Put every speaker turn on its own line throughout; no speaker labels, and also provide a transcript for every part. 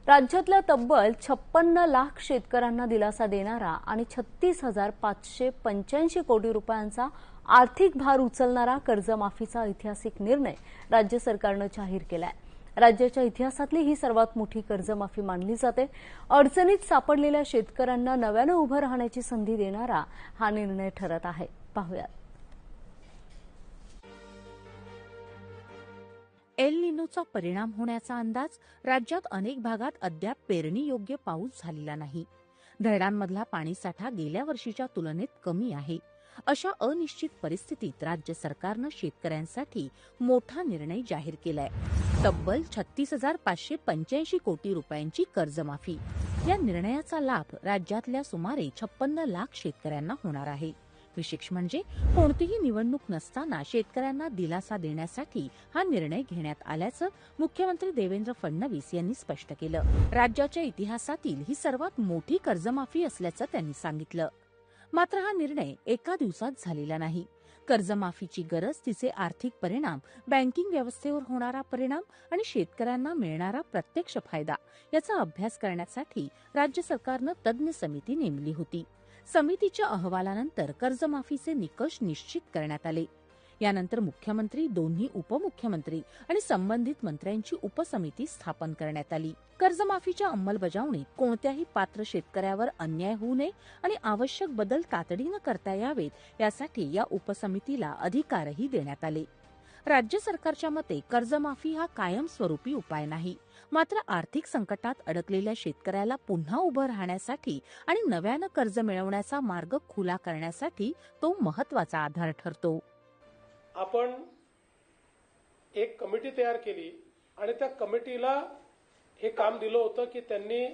राज्यातल्या तब्बल 56 लाख शेतकऱ्यांना दिलासा देणारा आणि 36,585 कोटी रुपयांचा आर्थिक भार उचलणारा कर्जमाफीचा ऐतिहासिक निर्णय राज्य सरकारनं जाहीर केलाय। राज्याच्या इतिहासातली ही सर्वात मोठी कर्जमाफी मानली जाते। अडचणीत सापडलेल्या शेतकऱ्यांना नव्यानं उभं राहण्याची संधी देणारा हा निर्णय ठरत आहे। पाहूया।
एल निनोचा परिणाम होण्याचा अंदाज। राज्यात अनेक भागात अद्याप पेरणीयोग्य पाऊस झालेला नाही। धरणांमधला पाणीसाठा गेल्या वर्षीच्या तुलनेत कमी आहे। अशा अनिश्चित परिस्थितीत राज्य सरकारनं शेतकऱ्यांसाठी मोठा निर्णय जाहीर केलाय। तब्बल 36,585 कोटी रुपयांची कर्जमाफी। या निर्णयाचा लाभ राज्यातल्या सुमारे 56 लाख शेतकऱ्यांना होणार आहे। विशेष म्हणजे कोणतीही निवडणूक नसताना शेतकऱ्यांना दिलासा देण्यासाठी हा निर्णय घेण्यात आल्याचं मुख्यमंत्री देवेंद्र फडणवीस यांनी स्पष्ट केलं। राज्याच्या इतिहासातील ही सर्वात मोठी कर्जमाफी असल्याचं त्यांनी सांगितलं। मात्र हा निर्णय एका दिवसात झालेला नाही। कर्जमाफीची गरज, तिचे आर्थिक परिणाम, बँकिंग व्यवस्थेवर होणारा परिणाम आणि शेतकऱ्यांना मिळणारा प्रत्यक्ष फायदा याचा अभ्यास करण्यासाठी राज्य सरकारनं तज्ज्ञ समिती नेमली होती। समितीच्या अहवालानंतर कर्जमाफीचे निकष निश्चित करण्यात आले। यानंतर मुख्यमंत्री, दोन्ही उपमुख्यमंत्री आणि संबंधित मंत्र्यांची उपसमिती स्थापन करण्यात आली। कर्जमाफीच्या अंमलबजावणीत कोणत्याही पात्र शेतकऱ्यावर अन्याय होऊ नये आणि आवश्यक बदल तातडीनं करता यावेत यासाठी या उपसमितीला अधिकारही देण्यात आले। राज्य सरकारच्या मते कर्जमाफी हा कायमस्वरूपी उपाय नाही, मात्र आर्थिक संकटात अडकलेल्या शेतकऱ्याला पुन्हा उभं राहण्यासाठी आणि नव्यानं कर्ज मिळवण्याचा मार्ग खुला करण्यासाठी तो महत्वाचा आधार ठरतो।
आपण एक कमिटी तयार केली आणि त्या कमिटीला हे काम दिलं होतं की त्यांनी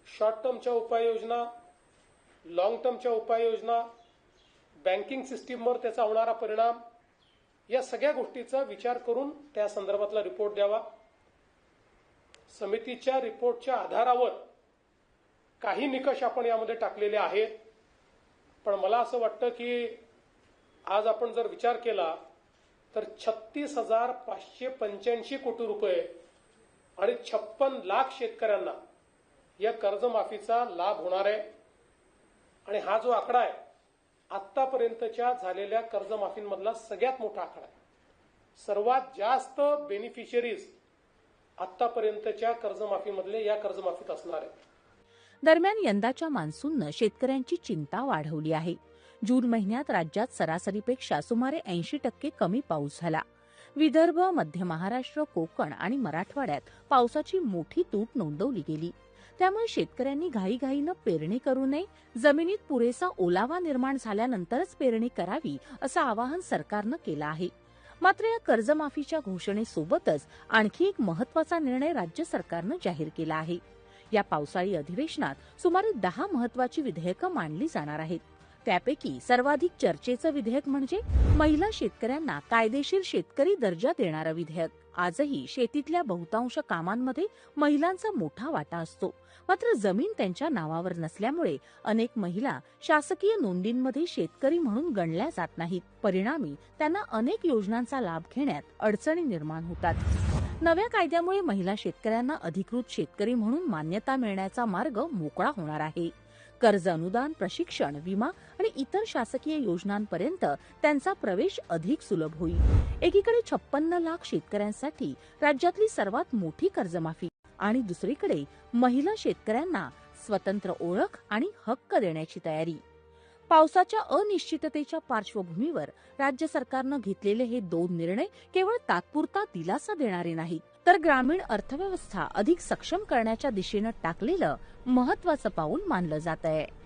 शॉर्ट टर्मच्या उपाययोजना, लॉंग टर्मच्या उपाययोजना, बँकिंग सिस्टीमवर त्याचा होणारा परिणाम या सगळ्या गोष्टीचा विचार करून त्या संदर्भातला रिपोर्ट द्यावा। समितीच्या रिपोर्टच्या आधारावर काही निकष आपण यामध्ये टाकलेले आहेत, पण मला असं वाटतं की आज आपण जर विचार केला तर 36,585 कोटी रुपये आणि 56 लाख शेतकऱ्यांना या कर्जमाफीचा लाभ होणार आहे। आणि हा जो आकडा आहे आतापर्यंतच्या झालेल्या कर्जमाफींमधला सगळ्यात मोठा आकडा आहे। सर्वात जास्त बेनिफिशियरीज आतापर्यंतच्या कर्जमाफीमधले या कर्जमाफीत असणार आहेत।
दरम्यान यंदाच्या मान्सूननं शेतकऱ्यांची चिंता वाढवली आहे। जून महिन्यात राज्यात सरासरीपेक्षा सुमारे 80% कमी पाऊस झाला। विदर्भ, मध्य महाराष्ट्र, कोकण आणि मराठवाड्यात पावसाची मोठी तूट नोंदवली गेली। त्यामुळे शेतकऱ्यांनी घाईघाईनं पेरणी करू नये, जमिनीत पुरेसा ओलावा निर्माण झाल्यानंतरच पेरणी करावी असं आवाहन सरकारनं केलं आहे। मात्र या कर्जमाफीच्या घोषणेसोबतच आणखी एक महत्वाचा निर्णय राज्य सरकारनं जाहीर केला आहे। या पावसाळी अधिवेशनात सुमारे 10 महत्वाची विधेयकं मांडली जाणार आहेत। त्यापैकी सर्वाधिक चर्चेचं विधेयक म्हणजे महिला शेतकऱ्यांना कायदेशीर शेतकरी दर्जा देणारं विधेयक। आजही शेतीतल्या बहुतांश कामांमध्ये महिलांचा मोठा वाटा असतो, मात्र जमीन त्यांच्या नावावर नसल्यामुळे अनेक महिला शासकीय नोंदींमध्ये शेतकरी म्हणून गणल्या जात नाहीत। परिणामी त्यांना अनेक योजनांचा लाभ घेण्यात अडचणी निर्माण होतात। नव्या कायद्यामुळे महिला शेतकऱ्यांना अधिकृत शेतकरी म्हणून मान्यता मिळण्याचा मार्ग मोकळा होणार आहे। कर्ज, अनुदान, प्रशिक्षण, विमा आणि इतर शासकीय योजनांपर्यंत त्यांचा प्रवेश अधिक सुलभ होईल। एकीकडे 56 लाख शेतकऱ्यांसाठी राज्यातली सर्वात मोठी कर्जमाफी आणि दुसरीकडे महिला शेतकऱ्यांना स्वतंत्र ओळख आणि हक्क देण्याची तयारी। पावसाच्या अनिश्चिततेच्या पार्श्वभूमीवर राज्य सरकारनं घेतलेले हे 2 निर्णय केवळ तात्पुरता दिलासा देणारे नाहीत, तर ग्रामीण अर्थव्यवस्था अधिक सक्षम करण्याच्या दिशेनं टाकलेलं महत्वाचं पाऊल मानलं जात आहे।